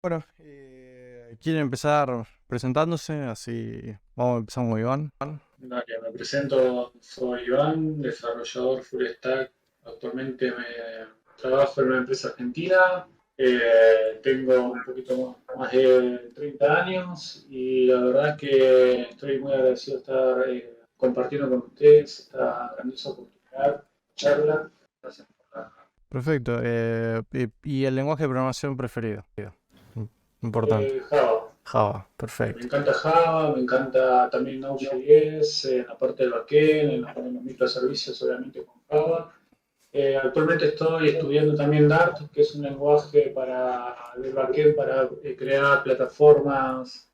Bueno, ¿quieren empezar presentándose? Así empezamos con Iván. Dale, me presento, soy Iván, desarrollador full stack. Actualmente trabajo en una empresa argentina. Tengo un poquito más de 30 años y la verdad es que estoy muy agradecido de estar compartiendo con ustedes esta grandiosa oportunidad, charla. Gracias por la. Perfecto. ¿Y el lenguaje de programación preferido? Mm, Importante. Java. Java, Me perfecto. encanta Java, me encanta también Node.js, en la parte del backend, en los microservicios, obviamente con Java. Actualmente estoy estudiando también Dart, que es un lenguaje del backend para crear plataformas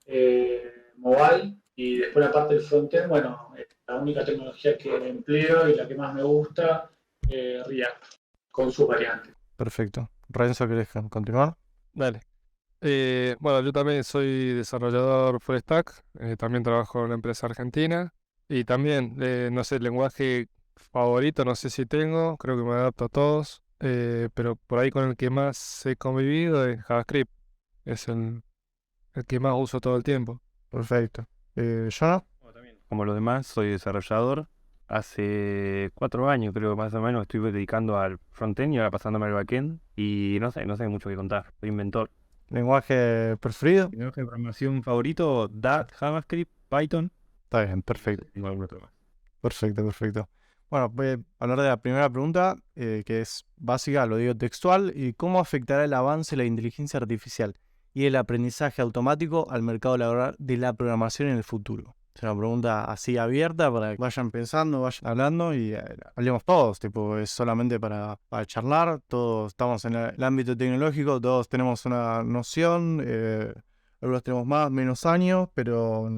mobile. Y después la parte del frontend, bueno, la única tecnología que empleo y la que más me gusta, React, con sus variantes. Perfecto. Renzo, ¿querés continuar? Dale. Bueno, yo también soy desarrollador full stack, también trabajo en una empresa argentina y también, no sé, el lenguaje favorito, no sé si tengo, creo que me adapto a todos, pero por ahí con el que más he convivido es JavaScript, es el que más uso todo el tiempo. Perfecto. ¿Jonah? Bueno, también, como los demás, soy desarrollador. Hace 4 años, creo que más o menos, estoy dedicando al frontend y ahora pasándome al backend. Y no sé mucho que contar. Soy inventor. ¿Lenguaje preferido? Mi lenguaje de programación favorito, Dart, JavaScript, Python. Está bien, Y no sé, perfecto. tengo algún otro más. Perfecto, perfecto. Bueno, voy a hablar de la primera pregunta, que es básica, lo digo textual, y cómo afectará el avance de la inteligencia artificial y el aprendizaje automático al mercado laboral de la programación en el futuro. Es una pregunta así abierta para que vayan pensando, vayan hablando y hablemos todos, tipo, es solamente para charlar, todos estamos en el ámbito tecnológico, todos tenemos una noción, algunos tenemos más, menos años, pero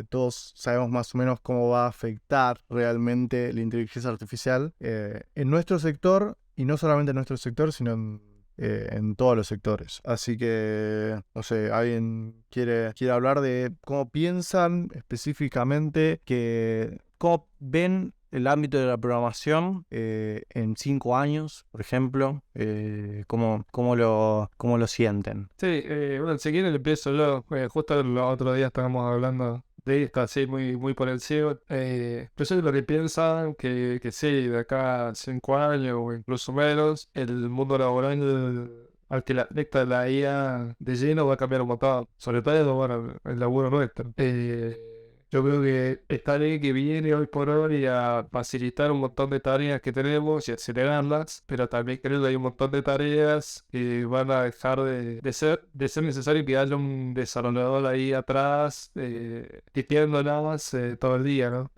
todos sabemos más o menos cómo va a afectar realmente la inteligencia artificial en nuestro sector, y no solamente en nuestro sector, sino en todos los sectores. Así que, no sé, ¿alguien quiere hablar de cómo piensan específicamente cómo ven el ámbito de la programación en 5 años, por ejemplo? ¿Cómo lo sienten? Sí, bueno, si quieren empiezo yo. Justo el otro día estábamos hablando de esto, así muy, muy por encima. Pero yo lo que piensan que sí, de acá a 5 años o incluso menos, el mundo laboral al que le afecta la IA de lleno va a cambiar un montón. Sobre todo, bueno, el laburo nuestro. Yo creo que esta ley que viene hoy por hoy a facilitar un montón de tareas que tenemos y acelerarlas, pero también creo que hay un montón de tareas que van a dejar de ser necesario que haya un desarrollador ahí atrás, tipeándolas todo el día, ¿no?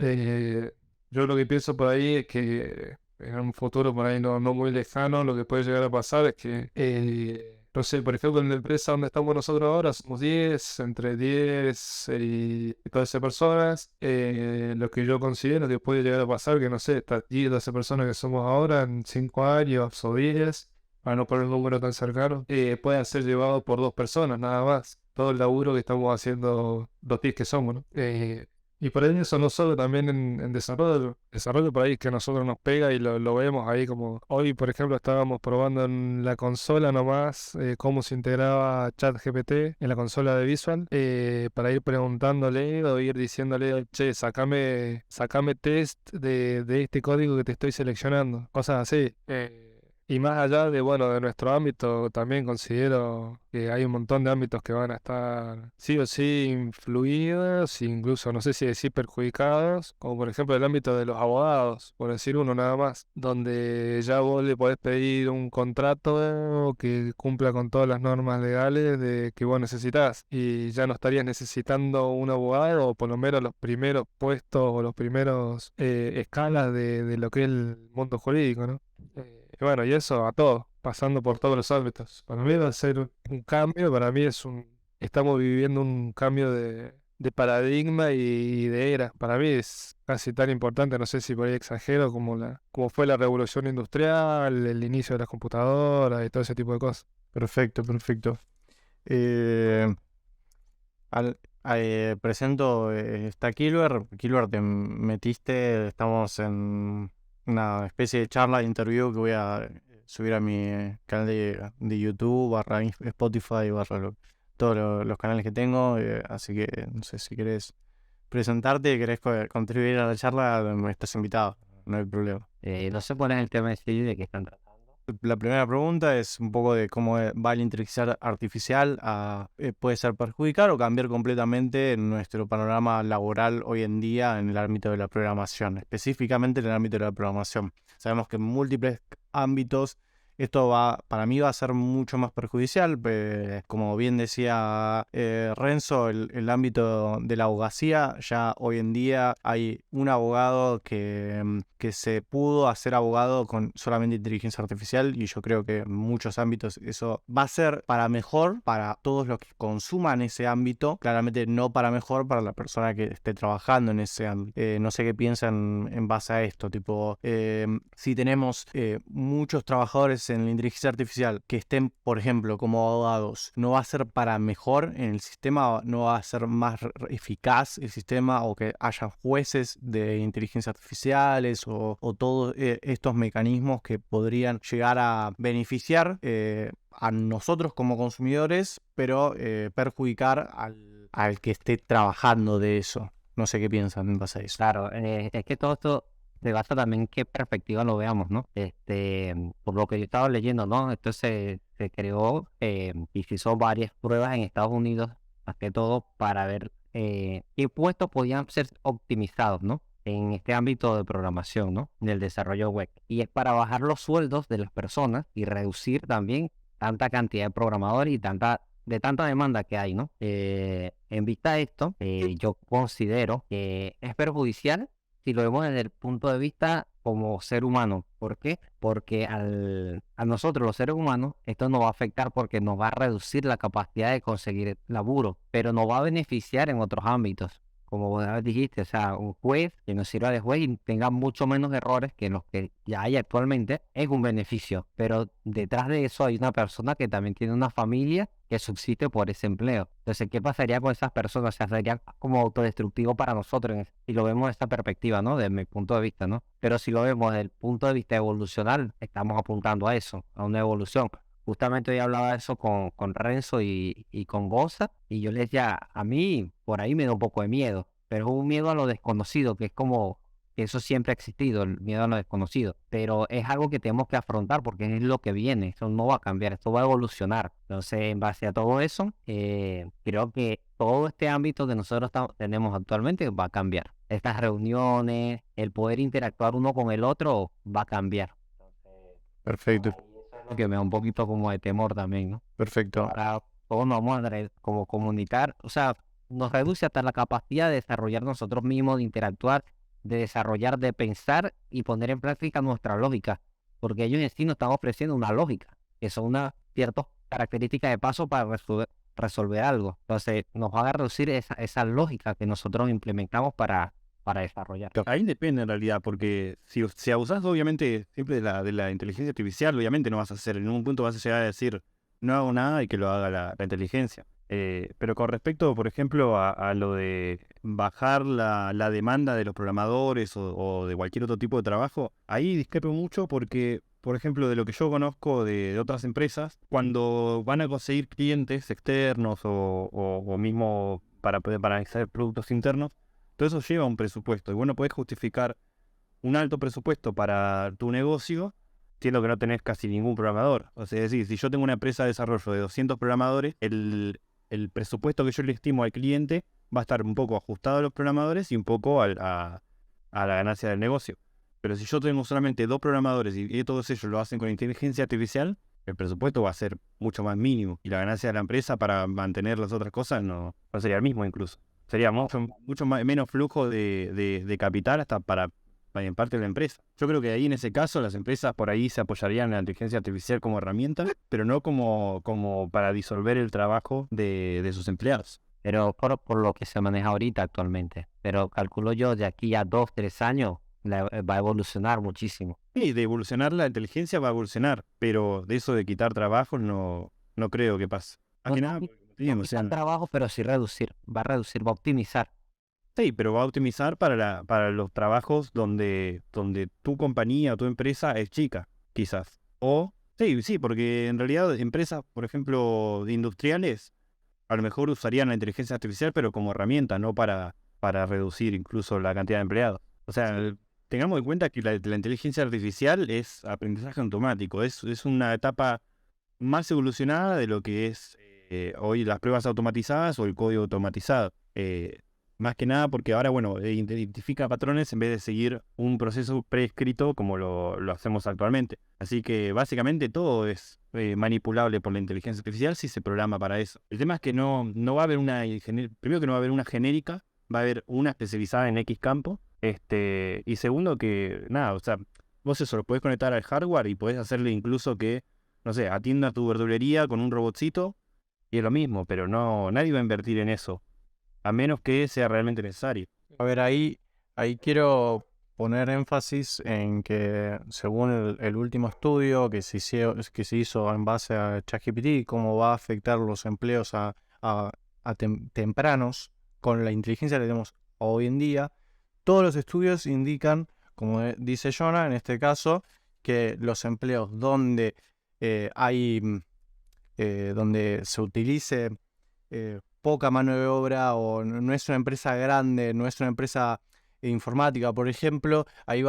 Yo lo que pienso por ahí es que en un futuro por ahí no muy lejano, lo que puede llegar a pasar es que no sé, por ejemplo, en la empresa donde estamos nosotros ahora somos 10, entre 10 y 12 personas. Lo que yo considero que puede llegar a pasar, que no sé, estas 10, 12 personas que somos ahora en 5 años o 10, para no poner un número tan cercano, pueden ser llevados por dos personas nada más. Todo el laburo que estamos haciendo, los 10 que somos, ¿no? Y por ahí eso no solo también en desarrollo. Desarrollo por ahí que a nosotros nos pega y lo vemos ahí como hoy, por ejemplo, estábamos probando en la consola nomás cómo se integraba ChatGPT en la consola de Visual para ir preguntándole o ir diciéndole, che, sacame test de este código que te estoy seleccionando. Cosas así. Y más allá de, bueno, de nuestro ámbito, también considero que hay un montón de ámbitos que van a estar sí o sí influidos, incluso no sé si decir perjudicados, como por ejemplo el ámbito de los abogados, por decir uno nada más, donde ya vos le podés pedir un contrato que cumpla con todas las normas legales de que vos necesitas y ya no estarías necesitando un abogado o por lo menos los primeros puestos o los primeros escalas de lo que es el mundo jurídico, ¿no? Y bueno, y eso a todo, pasando por todos los ámbitos. Para mí va a ser un cambio, para mí estamos viviendo un cambio de paradigma y de era. Para mí es casi tan importante, no sé si por ahí exagero, como fue la revolución industrial, el inicio de las computadoras y todo ese tipo de cosas. Perfecto, perfecto. Eh, Presento, está Kilber. Kilber, te metiste, estamos en una especie de charla, de interview que voy a subir a mi canal de YouTube, barra Spotify, barra todos los canales que tengo, así que no sé si querés presentarte y querés contribuir a la charla, estás invitado, no hay problema. No sé cuál es el tema de que están tratando. La primera pregunta es un poco de cómo va la inteligencia artificial puede ser perjudicar o cambiar completamente nuestro panorama laboral hoy en día en el ámbito de la programación, específicamente en el ámbito de la programación. Sabemos que en múltiples ámbitos esto para mí va a ser mucho más perjudicial. Como bien decía Renzo, el ámbito de la abogacía, ya hoy en día hay un abogado que se pudo hacer abogado con solamente inteligencia artificial, y yo creo que en muchos ámbitos eso va a ser para mejor para todos los que consuman ese ámbito, claramente no para mejor para la persona que esté trabajando en ese ámbito. No sé qué piensan en base a esto, tipo, si tenemos muchos trabajadores en la inteligencia artificial que estén, por ejemplo, como abogados, ¿no va a ser para mejor en el sistema? ¿No va a ser más eficaz el sistema? ¿O que haya jueces de inteligencia artificiales o todos estos mecanismos que podrían llegar a beneficiar a nosotros como consumidores, pero perjudicar al que esté trabajando de eso? No sé qué piensan en base a eso. Claro, es que todo esto se basa también en qué perspectiva lo veamos, ¿no? Por lo que yo estaba leyendo, ¿no? Esto se creó y se hizo varias pruebas en Estados Unidos, más que todo, para ver qué puestos podían ser optimizados, ¿no? En este ámbito de programación, ¿no? Del desarrollo web. Y es para bajar los sueldos de las personas y reducir también tanta cantidad de programadores y tanta demanda que hay, ¿no? En vista de esto, yo considero que es perjudicial si lo vemos desde el punto de vista como ser humano. ¿Por qué? Porque a nosotros los seres humanos esto nos va a afectar porque nos va a reducir la capacidad de conseguir laburo, pero nos va a beneficiar en otros ámbitos. Como vos dijiste, o sea, un juez que nos sirva de juez y tenga mucho menos errores que los que ya hay actualmente es un beneficio. Pero detrás de eso hay una persona que también tiene una familia que subsiste por ese empleo. Entonces, ¿qué pasaría con esas personas? O sea, sería como autodestructivo para nosotros si lo vemos desde esta perspectiva, ¿no? Desde mi punto de vista, ¿no? Pero si lo vemos desde el punto de vista evolucional, estamos apuntando a eso, a una evolución. Justamente hoy hablaba de eso con Renzo y con Gonza, y yo les decía, a mí por ahí me da un poco de miedo, pero es un miedo a lo desconocido, que es como, eso siempre ha existido, el miedo a lo desconocido, pero es algo que tenemos que afrontar porque es lo que viene, eso no va a cambiar, esto va a evolucionar. Entonces, en base a todo eso, creo que todo este ámbito que nosotros tenemos actualmente va a cambiar. Estas reuniones, el poder interactuar uno con el otro va a cambiar. Perfecto, Lo que me da un poquito como de temor también, ¿no? perfecto. Ahora todos nos vamos a como comunicar, o sea, nos reduce hasta la capacidad de desarrollar nosotros mismos, de interactuar, de desarrollar, de pensar y poner en práctica nuestra lógica, porque ellos en sí nos están ofreciendo una lógica, que son unas ciertas características de paso para resolver algo. Entonces, nos van a reducir esa lógica que nosotros implementamos para desarrollar. Ahí depende en realidad, porque si abusás obviamente siempre de la inteligencia artificial, obviamente no vas a hacer, en un punto vas a llegar a decir, no hago nada y que lo haga la inteligencia. Pero con respecto, por ejemplo, a lo de bajar la demanda de los programadores o de cualquier otro tipo de trabajo, ahí discrepo mucho porque, por ejemplo, de lo que yo conozco de otras empresas, cuando van a conseguir clientes externos o mismo para hacer productos internos, todo eso lleva un presupuesto y bueno, podés justificar un alto presupuesto para tu negocio, siendo que no tenés casi ningún programador. O sea, es decir, si yo tengo una empresa de desarrollo de 200 programadores, el presupuesto que yo le estimo al cliente va a estar un poco ajustado a los programadores y un poco a la ganancia del negocio. Pero si yo tengo solamente 2 programadores y todos ellos lo hacen con inteligencia artificial, el presupuesto va a ser mucho más mínimo y la ganancia de la empresa para mantener las otras cosas no sería el mismo incluso. Sería mucho menos flujo de capital hasta para en parte de la empresa. Yo creo que ahí en ese caso las empresas por ahí se apoyarían en la inteligencia artificial como herramienta, pero no como para disolver el trabajo de sus empleados. Pero por lo que se maneja ahorita actualmente. Pero calculo yo de aquí a 2, 3 años va a evolucionar muchísimo. Sí, de evolucionar la inteligencia va a evolucionar, pero de eso de quitar trabajos no creo que pase. Más que nada, No quitar trabajo, pero sí reducir. Va a reducir, va a optimizar. Sí, pero va a optimizar para los trabajos donde tu compañía o tu empresa es chica, quizás. O, sí, porque en realidad empresas, por ejemplo, industriales, a lo mejor usarían la inteligencia artificial, pero como herramienta, no para reducir incluso la cantidad de empleados. O sea, tengamos en cuenta que la inteligencia artificial es aprendizaje automático, es una etapa más evolucionada de lo que es hoy las pruebas automatizadas o el código automatizado. Más que nada porque ahora, bueno, identifica patrones en vez de seguir un proceso preescrito como lo hacemos actualmente. Así que básicamente todo es manipulable por la inteligencia artificial si se programa para eso. El tema es que no va a haber primero que no va a haber una genérica, va a haber una especializada en X campo. Y segundo que, nada, o sea, vos eso lo podés conectar al hardware y podés hacerle incluso que, no sé, atienda tu verdulería con un robotcito y es lo mismo, pero nadie va a invertir en eso, a menos que sea realmente necesario. A ver, ahí quiero poner énfasis en que según el último estudio que se hizo en base a ChatGPT, cómo va a afectar los empleos a tempranos con la inteligencia que tenemos hoy en día, todos los estudios indican, como dice Jonah, en este caso, que los empleos donde donde se utilice poca mano de obra o no es una empresa grande, no es una empresa informática, por ejemplo, ahí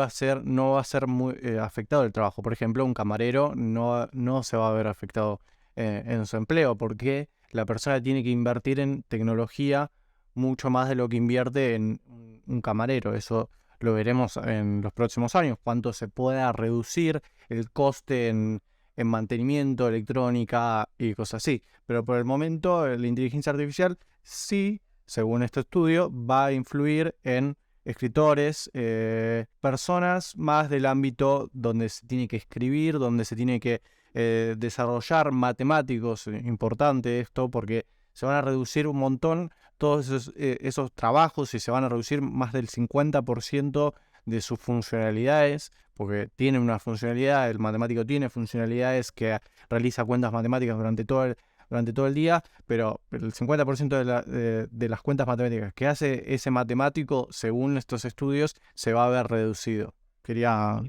no va a ser muy afectado el trabajo. Por ejemplo, un camarero no se va a ver afectado en su empleo porque la persona tiene que invertir en tecnología mucho más de lo que invierte en un camarero. Eso lo veremos en los próximos años, cuánto se pueda reducir el coste en mantenimiento, electrónica y cosas así. Pero por el momento la inteligencia artificial sí, según este estudio, va a influir en escritores, personas más del ámbito donde se tiene que escribir, donde se tiene que desarrollar, matemáticos, importante esto porque se van a reducir un montón todos esos trabajos y se van a reducir más del 50% de sus funcionalidades, porque tiene una funcionalidad, el matemático tiene funcionalidades que realiza cuentas matemáticas durante todo el día, pero el 50% de las cuentas matemáticas que hace ese matemático, según estos estudios, se va a ver reducido. Quería...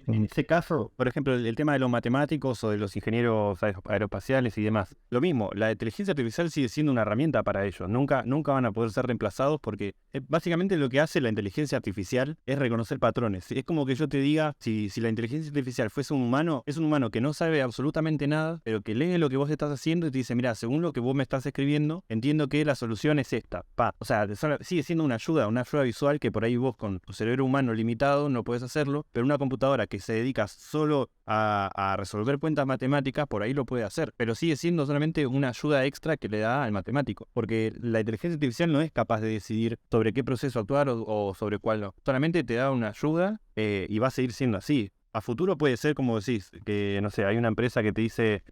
En ese caso, por ejemplo, el tema de los matemáticos o de los ingenieros aeroespaciales y demás, lo mismo, la inteligencia artificial sigue siendo una herramienta para ellos. Nunca van a poder ser reemplazados porque básicamente lo que hace la inteligencia artificial es reconocer patrones. Es como que yo te diga, si la inteligencia artificial fuese un humano, es un humano que no sabe absolutamente nada, pero que lee lo que vos estás haciendo y te dice, mira, según lo que vos me estás escribiendo, entiendo que la solución es esta. O sea, sigue siendo una ayuda visual que por ahí vos con tu cerebro humano limitado no puedes hacerlo, pero una computadora que se dedica solo a resolver cuentas matemáticas, por ahí lo puede hacer, pero sigue siendo solamente una ayuda extra que le da al matemático, porque la inteligencia artificial no es capaz de decidir sobre qué proceso actuar o sobre cuál no, solamente te da una ayuda y va a seguir siendo así. A futuro puede ser como decís, que no sé, hay una empresa que te dice...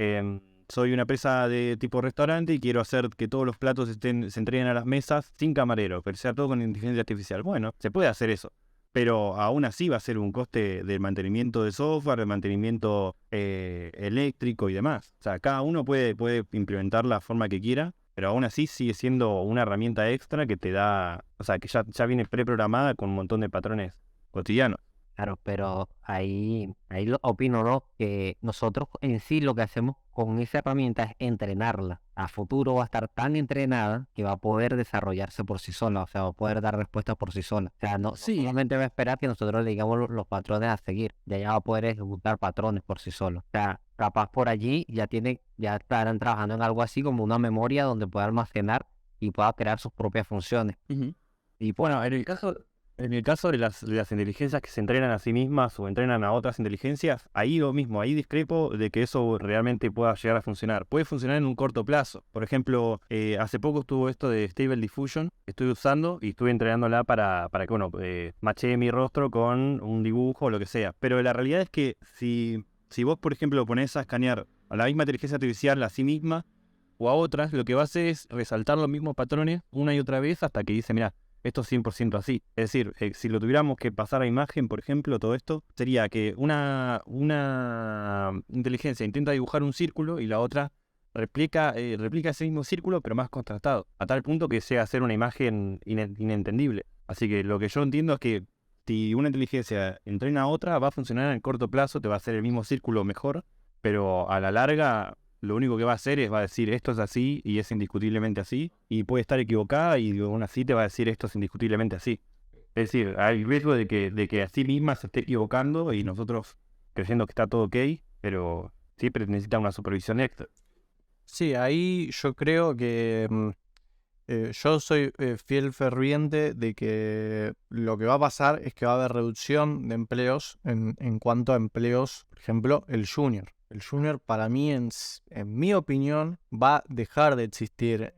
soy una empresa de tipo restaurante y quiero hacer que todos los platos se entreguen a las mesas sin camarero, pero sea todo con inteligencia artificial. Bueno, se puede hacer eso, pero aún así va a ser un coste del mantenimiento de software, del mantenimiento eléctrico y demás. O sea, cada uno puede implementar la forma que quiera, pero aún así sigue siendo una herramienta extra que te da, o sea, que ya viene preprogramada con un montón de patrones cotidianos. Claro, pero ahí opino, ¿no? Que nosotros en sí lo que hacemos con esa herramienta es entrenarla. A futuro va a estar tan entrenada que va a poder desarrollarse por sí sola, o sea, va a poder dar respuestas por sí sola. O sea, no solamente va a esperar que nosotros le digamos los patrones a seguir, ya va a poder ejecutar patrones por sí sola. O sea, capaz por allí ya estarán trabajando en algo así como una memoria donde pueda almacenar y pueda crear sus propias funciones. Y bueno, en el caso de las inteligencias que se entrenan a sí mismas o entrenan a otras inteligencias, ahí lo mismo, ahí discrepo de que eso realmente pueda llegar a funcionar. Puede funcionar en un corto plazo. Por ejemplo, hace poco estuvo esto de Stable Diffusion, que estoy usando y estuve entrenándola para que, bueno, machee mi rostro con un dibujo o lo que sea. Pero la realidad es que si vos, por ejemplo, ponés a escanear a la misma inteligencia artificial a sí misma o a otras, lo que va a hacer es resaltar los mismos patrones una y otra vez hasta que dice, mira, esto es 100% así. Es decir, si lo tuviéramos que pasar a imagen, por ejemplo, todo esto, sería que una inteligencia intenta dibujar un círculo y la otra replica ese mismo círculo, pero más contrastado, a tal punto que sea hacer una imagen inentendible. Así que lo que yo entiendo es que si una inteligencia entrena a otra, va a funcionar en el corto plazo, te va a hacer el mismo círculo mejor, pero a la larga lo único que va a hacer es va a decir esto es así y es indiscutiblemente así, y puede estar equivocada y aún así te va a decir esto es indiscutiblemente así. Es decir, hay riesgo de que a sí misma se esté equivocando y nosotros creyendo que está todo ok, pero siempre necesita una supervisión extra. Sí, ahí yo creo que yo soy fiel ferviente de que lo que va a pasar es que va a haber reducción de empleos en cuanto a empleos, por ejemplo, el junior. El junior para mí, en mi opinión, va a dejar de existir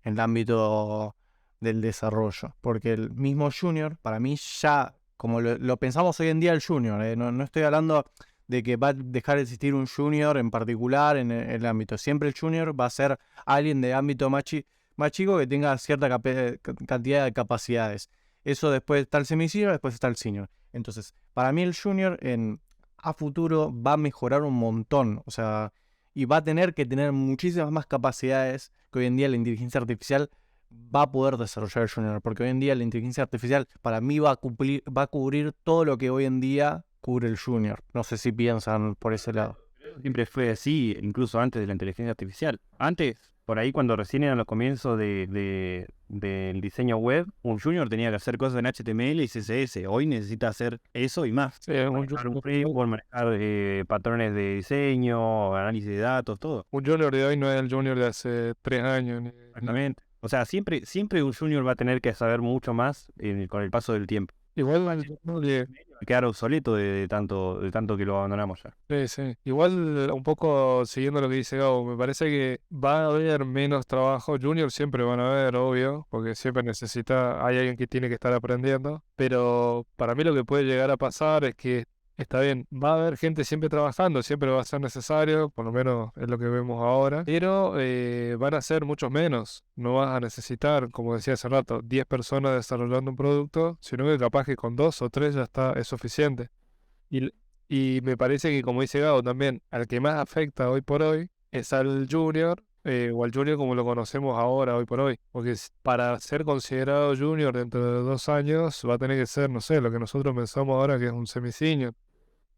en el ámbito del desarrollo, porque el mismo junior, para mí ya, como lo pensamos hoy en día el junior, no estoy hablando de que va a dejar de existir un junior en particular en el ámbito. Siempre el junior va a ser alguien de ámbito más chico que tenga cierta cantidad de capacidades. Eso después está el semi-senior, después está el senior. Entonces, para mí el junior a futuro va a mejorar un montón. O sea, y va a tener que tener muchísimas más capacidades que hoy en día la inteligencia artificial va a poder desarrollar el junior. Porque hoy en día la inteligencia artificial para mí va a cubrir todo lo que hoy en día cubre el junior. No sé si piensan por ese lado. Siempre fue así, incluso antes de la inteligencia artificial. Antes, por ahí cuando recién eran los comienzos del diseño web, un junior tenía que hacer cosas en HTML y CSS. Hoy necesita hacer eso y más. Sí, Manejar un framework, manejar patrones de diseño, análisis de datos, todo. un junior de hoy no es el junior de hace 3 años. Exactamente. O sea, siempre un junior va a tener que saber mucho más con el paso del tiempo. Igual yo creo que Va a quedar obsoleto de tanto que lo abandonamos ya. sí, sí. Igual un poco siguiendo lo que dice Gabo, me parece que va a haber menos trabajo. Junior siempre van a haber, obvio, porque siempre hay alguien que tiene que estar aprendiendo. Pero para mí lo que puede llegar a pasar es que está bien, va a haber gente siempre trabajando, siempre va a ser necesario, por lo menos es lo que vemos ahora, pero van a ser muchos menos. No vas a necesitar, como decía hace rato, 10 personas desarrollando un producto, sino que capaz que con 2 o 3 ya es suficiente. Y, y me parece que, como dice Gabo también, al que más afecta hoy por hoy es al junior, o al junior como lo conocemos ahora, hoy por hoy. Porque para ser considerado junior dentro de 2 años va a tener que ser, no sé, lo que nosotros pensamos ahora que es un semi-senior.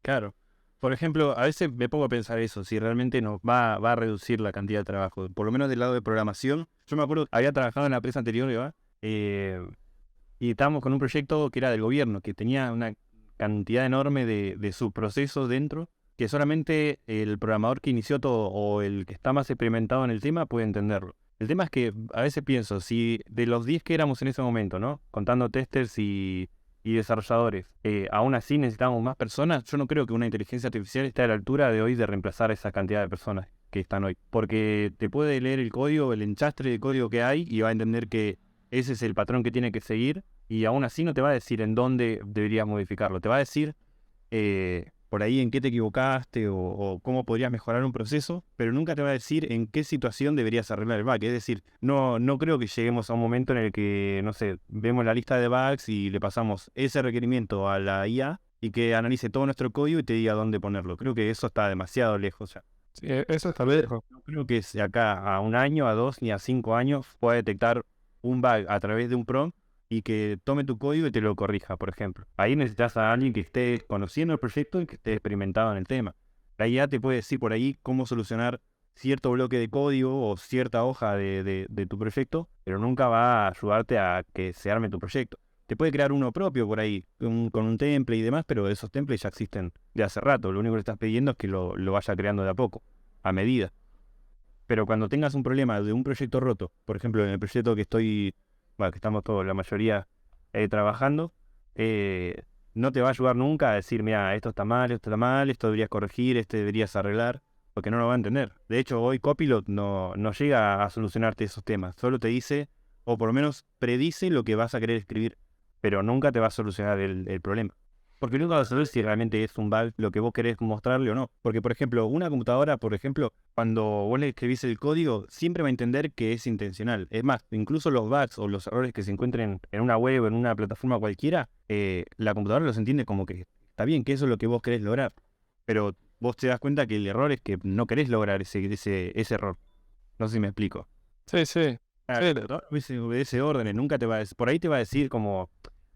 Claro. Por ejemplo, a veces me pongo a pensar eso, si realmente nos va a reducir la cantidad de trabajo. Por lo menos del lado de programación. Yo me acuerdo, había trabajado en la empresa anterior, ¿verdad? Y estábamos con un proyecto que era del gobierno, que tenía una cantidad enorme de subprocesos dentro, que solamente el programador que inició todo o el que está más experimentado en el tema puede entenderlo. El tema es que a veces pienso, si de los 10 que éramos en ese momento, ¿no? Contando testers y desarrolladores, aún así necesitamos más personas, yo no creo que una inteligencia artificial esté a la altura de hoy de reemplazar a esa cantidad de personas que están hoy. Porque te puede leer el código, el enchastre de código que hay y va a entender que ese es el patrón que tiene que seguir y aún así no te va a decir en dónde deberías modificarlo. Te va a decir por ahí en qué te equivocaste o cómo podrías mejorar un proceso, pero nunca te va a decir en qué situación deberías arreglar el bug. Es decir, no creo que lleguemos a un momento en el que, no sé, vemos la lista de bugs y le pasamos ese requerimiento a la IA y que analice todo nuestro código y te diga dónde ponerlo. Creo que eso está demasiado lejos ya. Sí, eso está lejos. No creo que de acá a 1 año, a 2 ni a 5 años pueda detectar un bug a través de un prompt y que tome tu código y te lo corrija, por ejemplo. Ahí necesitas a alguien que esté conociendo el proyecto y que esté experimentado en el tema. La IA te puede decir por ahí cómo solucionar cierto bloque de código o cierta hoja de tu proyecto, pero nunca va a ayudarte a que se arme tu proyecto. Te puede crear uno propio por ahí, con un template y demás, pero esos templates ya existen de hace rato. Lo único que le estás pidiendo es que lo vaya creando de a poco, a medida. Pero cuando tengas un problema de un proyecto roto, por ejemplo, en el proyecto que que estamos todos, la mayoría, trabajando, no te va a ayudar nunca a decir, mira, esto está mal, esto deberías corregir, esto deberías arreglar, porque no lo va a entender. De hecho, hoy Copilot no llega a solucionarte esos temas, solo te dice, o por lo menos predice lo que vas a querer escribir, pero nunca te va a solucionar el problema. Porque nunca vas a saber si realmente es un bug lo que vos querés mostrarle o no. Porque, por ejemplo, una computadora, cuando vos le escribís el código, siempre va a entender que es intencional. Es más, incluso los bugs o los errores que se encuentren en una web o en una plataforma cualquiera, la computadora los entiende como que está bien, que eso es lo que vos querés lograr. Pero vos te das cuenta que el error es que no querés lograr ese error. No sé si me explico. Sí, sí. Obedece órdenes, nunca te va a decir, por ahí te va a decir como...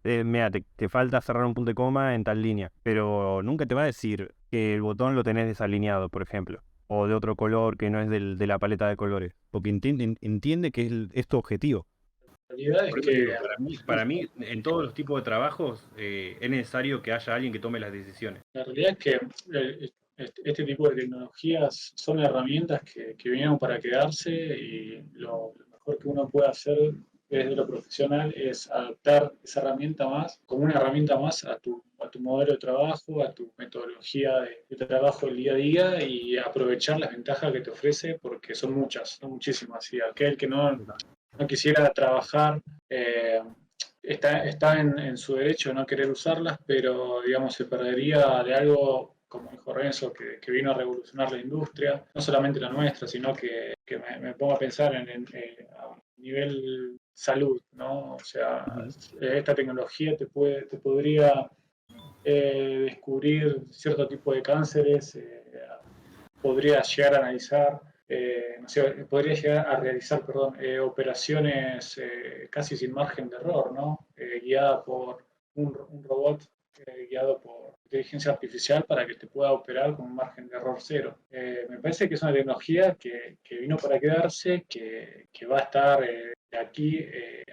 mira, te falta cerrar un punto y coma en tal línea, pero nunca te va a decir que el botón lo tenés desalineado, por ejemplo. o de otro color que no es de la paleta de colores, porque entiende que es tu objetivo. La realidad es Por eso que digo, para mí, en todos los tipos de trabajos es necesario que haya alguien que tome las decisiones. la realidad es que este tipo de tecnologías son herramientas que vinieron para quedarse y lo mejor que uno puede hacer desde lo profesional es adaptar esa herramienta más como una herramienta más a tu modelo de trabajo, a tu metodología de trabajo del día a día y aprovechar las ventajas que te ofrece porque son muchas, son muchísimas. Y aquel que no quisiera trabajar está en su derecho de no querer usarlas, pero digamos se perdería de algo, como dijo Renzo, que vino a revolucionar la industria, no solamente la nuestra, sino que me pongo a pensar a nivel salud, ¿no? O sea, Ujú. esta tecnología te podría descubrir cierto tipo de cánceres, podría llegar a analizar, no sé, podría llegar a realizar, perdón, operaciones casi sin margen de error, ¿no? Guiada por un robot guiado por inteligencia artificial para que te pueda operar con un margen de error cero. Me parece que es una tecnología que vino para quedarse, que va a estar de aquí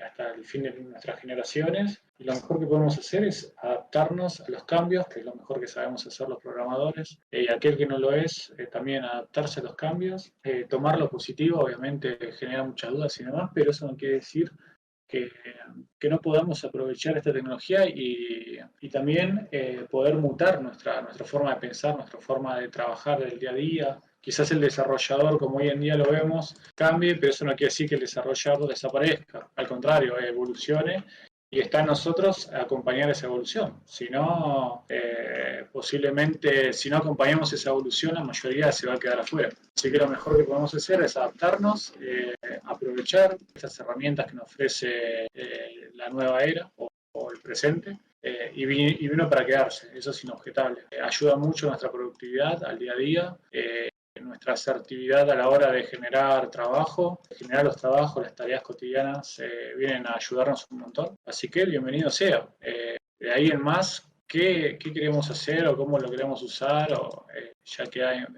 hasta el fin de nuestras generaciones. Y lo mejor que podemos hacer es adaptarnos a los cambios, que es lo mejor que sabemos hacer los programadores. Y aquel que no lo es, también adaptarse a los cambios, tomar lo positivo, obviamente genera muchas dudas y demás, pero eso no quiere decir que, que no podamos aprovechar esta tecnología y también poder mutar nuestra forma de pensar, nuestra forma de trabajar del día a día. Quizás el desarrollador, como hoy en día lo vemos, cambie, pero eso no quiere decir que el desarrollador desaparezca. Al contrario, evolucione y está en nosotros acompañar esa evolución. Si no, posiblemente, si no acompañamos esa evolución, la mayoría se va a quedar afuera. Así que lo mejor que podemos hacer es adaptarnos, aprovechar estas herramientas que nos ofrece la nueva era o el presente. Y vino para quedarse, eso es inobjetable. Ayuda mucho a nuestra productividad al día a día, nuestra asertividad a la hora de generar trabajo, de generar los trabajos, las tareas cotidianas vienen a ayudarnos un montón. Así que bienvenido sea. De ahí en más, ¿qué queremos hacer o cómo lo queremos usar? O, ya queda en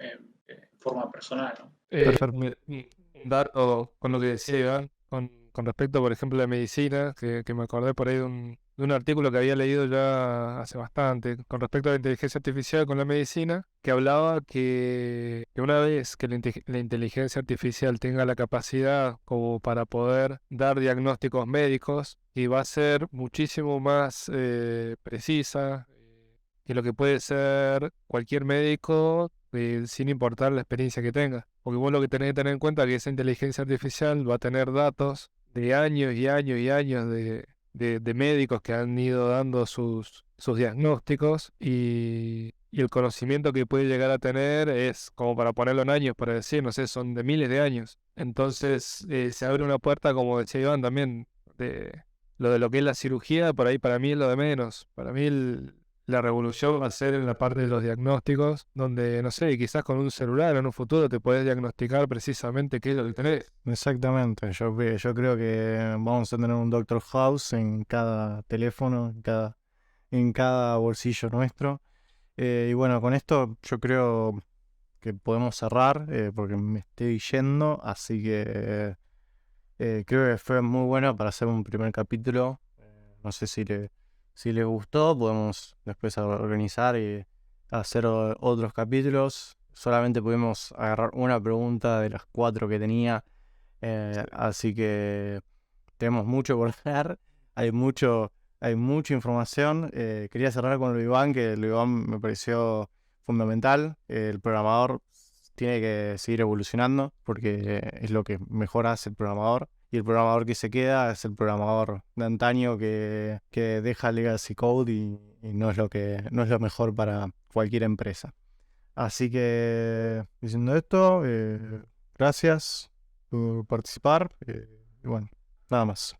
forma personal, ¿no? Perfecto. Un dato con lo que decía Iván, con respecto, por ejemplo, a la medicina, que me acordé por ahí de un artículo que había leído ya hace bastante, con respecto a la inteligencia artificial con la medicina, que hablaba que una vez que la inteligencia artificial tenga la capacidad como para poder dar diagnósticos médicos, y va a ser muchísimo más precisa que lo que puede ser cualquier médico sin importar la experiencia que tenga. Porque vos lo que tenés que tener en cuenta es que esa inteligencia artificial va a tener datos de años y años y años de médicos que han ido dando sus diagnósticos y el conocimiento que puede llegar a tener es como para ponerlo en años, para decir, no sé, son de miles de años. Entonces se abre una puerta, como decía Iván también, de lo que es la cirugía, por ahí para mí es lo de menos. Para mí la revolución va a ser en la parte de los diagnósticos, donde, no sé, quizás con un celular en un futuro te puedes diagnosticar precisamente qué es lo que tenés. Exactamente, yo creo que vamos a tener un Doctor House en cada teléfono, en cada bolsillo nuestro. Y bueno, con esto yo creo que podemos cerrar porque me estoy yendo, así que creo que fue muy bueno para hacer un primer capítulo. No sé si les gustó, podemos después organizar y hacer otros capítulos. Solamente pudimos agarrar una pregunta de las 4 que tenía, así que tenemos mucho por dar. Hay mucha información. Quería cerrar con lo de Iván, que lo de Iván me pareció fundamental. El programador tiene que seguir evolucionando porque es lo que mejor hace el programador. Y el programador que se queda es el programador de antaño que deja legacy code y no es lo mejor para cualquier empresa. Así que, diciendo esto, gracias por participar. Y bueno, nada más.